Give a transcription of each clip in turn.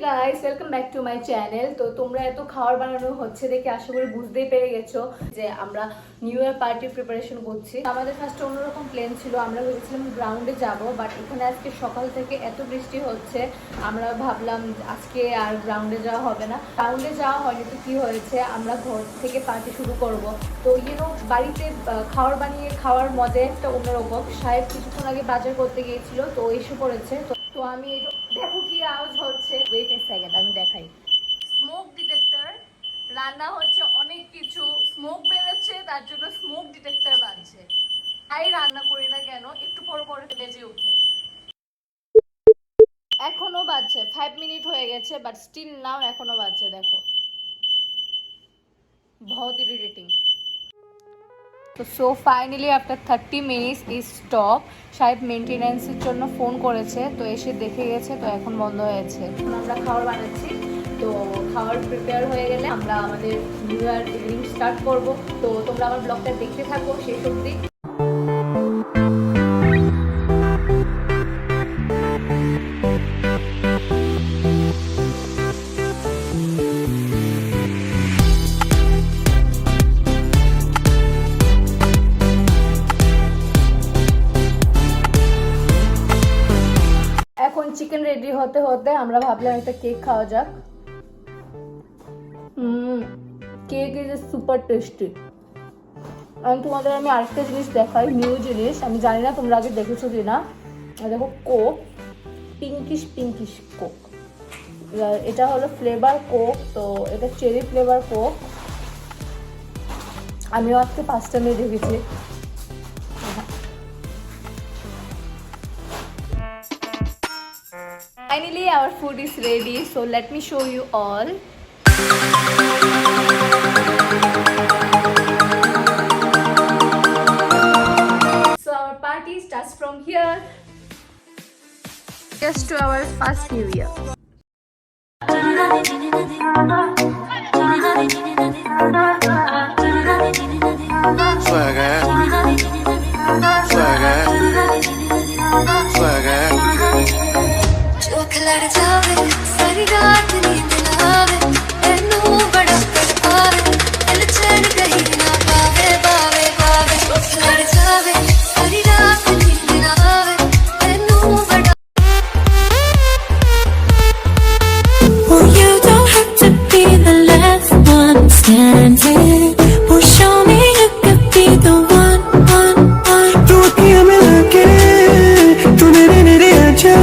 Guys, welcome back to my channel. তো তোমরা এত খাবার বানানো হচ্ছে দেখে আশা করি বুঝতেই পেরে গেছো যে আমরা নিউ ইয়ার পার্টির প্রিপারেশন করছি। আমাদের ফার্স্টে অন্যরকম প্ল্যান ছিল, আমরা ভেবেছিলাম গ্রাউন্ডে যাব, বাট এখানে আজকে সকাল থেকে এত বৃষ্টি হচ্ছে আমরা ভাবলাম আজকে আর গ্রাউন্ডে যাওয়া হবে না। গ্রাউন্ডে যাওয়া হয়নি তো কি হয়েছে, আমরা ঘর থেকে পার্টি শুরু করব। তো বাড়িতে খাবার বানিয়ে খাওয়ার মজা একটা অন্যরকম। সাহেব কিছুক্ষণ আগে বাজার করতে গিয়েছিল, তো এসে পড়েছে। তো আমি দেখো কি আওয়াজ হচ্ছে, ওয়েট এ সেকেন্ড আমি দেখাই। স্মোক ডিটেক্টর, রান্না হচ্ছে অনেক কিছু, স্মোক বেরোচ্ছে, তার জন্য স্মোক ডিটেক্টর বাজছে। তাই রান্না করি না কেন, একটু পর পরে বেজে উঠে। এখনো বাজছে, 5 মিনিট হয়ে গেছে, বাট স্টিল নাও এখনো বাজছে। দেখো, বহুত irritating. So finally after 30 minutes is stop. সাহেব মেনটেন্যান্সের জন্য ফোন করেছে, তো এসে দেখে গেছে, তো এখন বন্ধ হয়েছে। আমরা খাবার বানাচ্ছি, তো খাবার প্রিপেয়ার হয়ে গেলে আমরা আমাদের নিউ ইয়ার ইভিনিং স্টার্ট করব। তো তোমরা আমার ব্লগটা দেখতে থাকো শেষ অবধি। এখন চিকেন রেডি হতে হতে আমরা ভাবলাম একটা কেক খাওয়া যাক। Cake is super tasty. তোমাদের আমি আরেকটা জিনিস দেখাই, নিউ জিনিস, আমি জানি না তোমরা আগে দেখেছো কিনা। দেখো, কোক, পিঙ্কিশ কোক। এটা হলো ফ্লেভার কোক, তো এটা চেরি ফ্লেভার কোক। আমিও আজকে ফার্স্ট টাইমে দেখেছি। Finally our food is ready, so let me show you all. So our party starts from here. Just to our first New Year. Swagger, swagger, swagger. लड़ जावे सारी रात नींद ना आवे, तेनू बड़ा तड़पावे, दिल चैन कहीं ना पावे पावे पावे। लड़ जावे सारी रात नींद ना आवे, तेनू बड़ा। Oh, you don't have to be the last one standing. Oh, show me you could be the one. तू अखियां मिला के तू मेरे नेड़े आजा,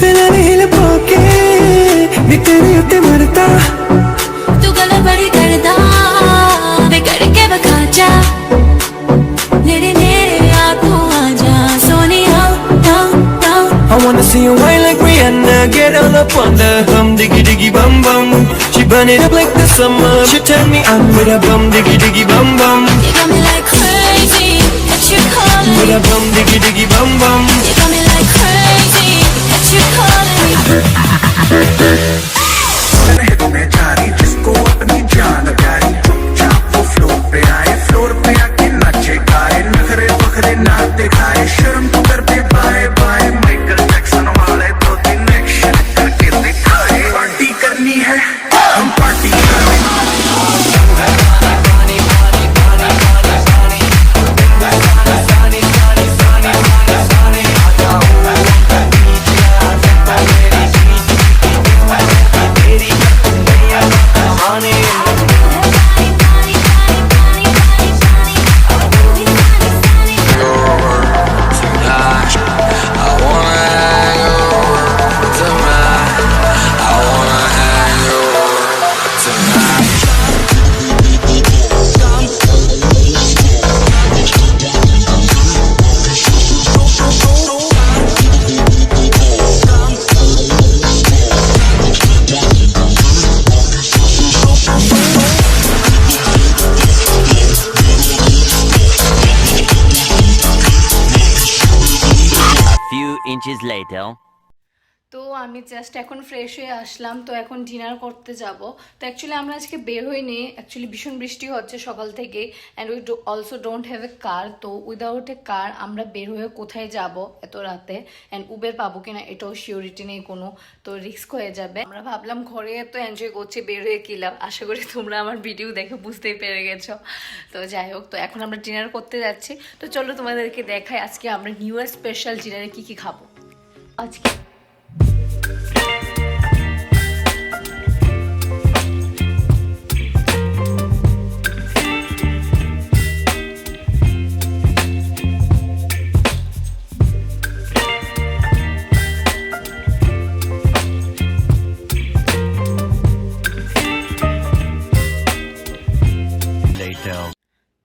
फिलहाल हिल पाके मैं तेरे उत्ते मरता। तू गला बड़ी करदा वे करके बखा जा, नेड़े नेड़े आको आजा Sonia. I wanna see you whine like Rihanna, get all up on the diggy diggy bum bum. She burn it up like the summer, she turn me on with a diggy diggy bum bum. You got me like crazy, that you calling me. With a diggy diggy bum bum. You got me like crazy, that you calling me. में जारी जिसको अपनी जान प्यारी, चुपचाप वो floor पे आए, फ्लोर पे आके नाचे गाए, नखरे बखरे ना दिखाए, शर्म तो कर दे बाय बाय। माइकल जैक्सन वाले 2-3 एक्शन करके दिखाए। पार्टी करनी है हम पार्टी करें। inches later. তো আমি জাস্ট এখন ফ্রেশ হয়ে আসলাম, তো এখন ডিনার করতে যাব। তো অ্যাকচুয়ালি আমরা আজকে বের হইনি, অ্যাকচুয়ালি ভীষণ বৃষ্টি হচ্ছে সকাল থেকে, and we also don't have a car. তো উইদাউট এ কার আমরা বের হয়ে কোথায় যাব এত রাতে, অ্যান্ড উবের পাবো কিনা এটাও সিওরিটি নেই কোনো, তো রিস্ক হয়ে যাবে। আমরা ভাবলাম ঘরে এত এনজয় করছি, বের হয়ে কি লাভ। আশা করি তোমরা আমার ভিডিও দেখে বুঝতেই পেরে গেছো। তো যাই হোক, তো এখন আমরা ডিনার করতে যাচ্ছি। তো চলো তোমাদেরকে দেখাই আজকে আমরা নিউ ইয়ার স্পেশাল ডিনারে কি কি খাবো আজকে।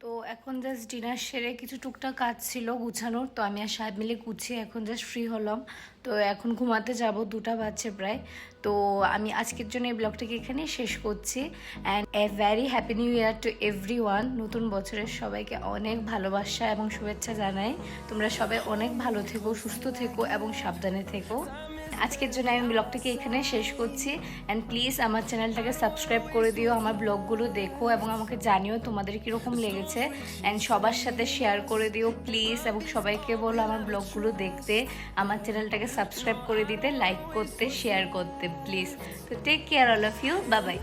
তো এখন জাস্ট ডিনার সেরে কিছু টুকটাক কাজ ছিল গুছানোর, তো আমি আর সাহেব মিলে গুছিয়ে এখন জাস্ট ফ্রি হলাম। তো এখন ঘুমাতে যাব, 2টা বাজছে প্রায়। তো আমি আজকের জন্য এই ব্লগটাকে এখানেই শেষ করছি। And a very happy new year to everyone. নতুন বছরের সবাইকে অনেক ভালোবাসা এবং শুভেচ্ছা জানাই। তোমরা সবাই অনেক ভালো থেকো, সুস্থ থেকো এবং সাবধানে থেকো। আজকের জন্য আমি ব্লগটাকে এখানে শেষ করছি। অ্যান্ড প্লিজ আমার চ্যানেলটাকে সাবস্ক্রাইব করে দিও, আমার ব্লগগুলো দেখো এবং আমাকে জানিও তোমাদের কীরকম লেগেছে। অ্যান্ড সবার সাথে শেয়ার করে দিও প্লিজ, এবং সবাইকে বলো আমার ব্লগগুলো দেখতে, আমার চ্যানেলটাকে সাবস্ক্রাইব করে দিতে, লাইক করতে, শেয়ার করতে প্লিজ। তো take care all of you, bye by.